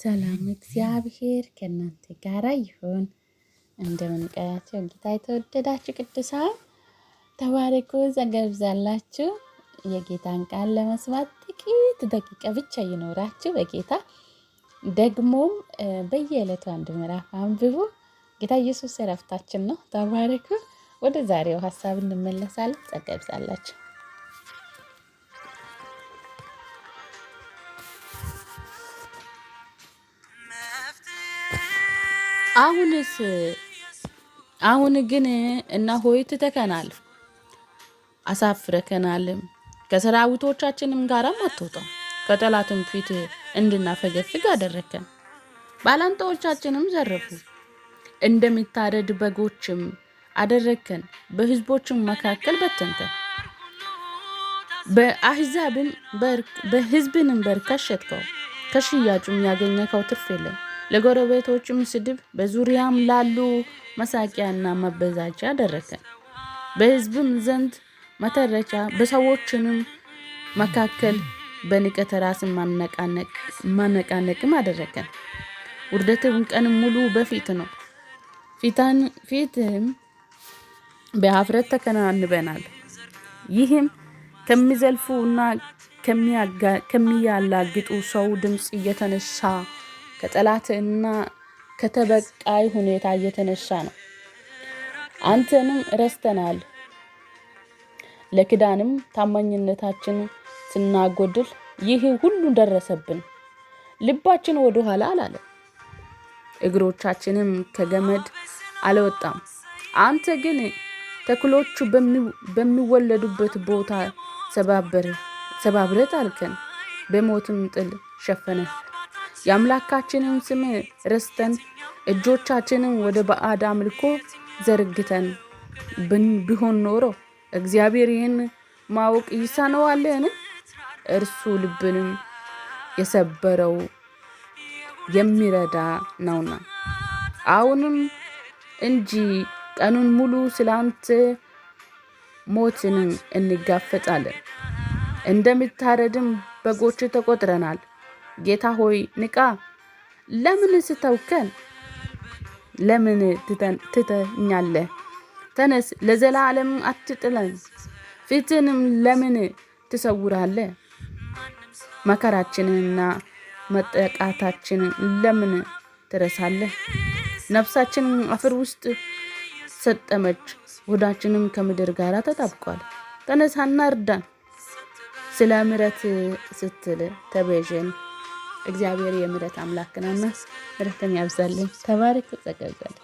ሰላም እግዚአብሔር ከእናንተ ጋር ይሁን። እንደምን ቀያችሁ ጌታ የተወደዳችሁ ቅዱሳን ተባረኩ፣ ጸጋ ይብዛላችሁ። የጌታን ቃል ለመስማት ጥቂት ደቂቃ ብቻ ይኖራችሁ በጌታ ደግሞም በየዕለቱ አንድ ምዕራፍ አንብቡ። ጌታ ኢየሱስ እረፍታችን ነው። ተባረኩ። ወደ ዛሬው ሀሳብ እንመለሳለን። ጸጋ ይብዛላችሁ። አሁን ግን እነሆ ትተከናል፣ አሳፍረከናል፣ ከሰራዊቶቻችንም ጋርም አትወጣም። ከጠላትም ፊት እንድናፈገፍግ አደረከን። ባላንጣዎቻችንም ዘረፉ፣ እንደሚታረድ በጎችም አደረከን። በሕዝቦችም መካከል በተንከን። በሕዝብንም በርካሽ ሸጥከው፣ ከሽያጩም ያገኘከው ትርፍ የለም። ለጎረቤቶችም ስድብ፣ በዙሪያም ላሉ መሳቂያና መበዛጫ አደረከን። በሕዝብም ዘንድ መተረቻ፣ በሰዎችንም መካከል በንቀት ራስን ማነቃነቅም አደረከን። ውርደትም ቀን ሙሉ በፊት ነው፣ ፊትም በኀፍረት ተከናንበናል። ይህም ከሚዘልፉና ከሚያላግጡ ሰው ድምፅ እየተነሳ ከጠላትና ከተበቃይ ሁኔታ እየተነሳ ነው። አንተንም ረስተናል፣ ለክዳንም ታማኝነታችን ስናጎድል ይህ ሁሉ ደረሰብን። ልባችን ወደ ኋላ አላለም፣ እግሮቻችንም ከገመድ አልወጣም። አንተ ግን ተኩሎቹ በሚወለዱበት ቦታ ሰባብረህ ጣልከን፣ በሞትም ጥል ሸፈነን። የአምላካችንን ስም ረስተን እጆቻችንን ወደ ባዕድ አምልኮ ዘርግተን ቢሆን ኖሮ እግዚአብሔር ይህን ማወቅ ይሳነዋልን? እርሱ ልብንም የሰበረው የሚረዳ ነውና። አሁንም እንጂ ቀኑን ሙሉ ስላንተ ሞትን እንጋፈጣለን፣ እንደሚታረድም በጎች ተቆጥረናል። ጌታ ሆይ ንቃ፣ ለምን ስተውከን? ለምን ትተኛለህ? ተነስ፣ ለዘላለም አትጥለን። ፊትንም ለምን ትሰውራለህ? መከራችንንና መጠቃታችንን ለምን ትረሳለህ? ነፍሳችንን አፈር ውስጥ ሰጠመች፣ ሆዳችንም ከምድር ጋር ተጣብቋል። ተነሳና እርዳን፣ ስለ ምሕረት ስትል ተቤዠን። እግዚአብሔር የምሕረት አምላክ ነውና ምሕረትን ያብዛልን። ተባረክ፣ ጸጋ ይብዛልን።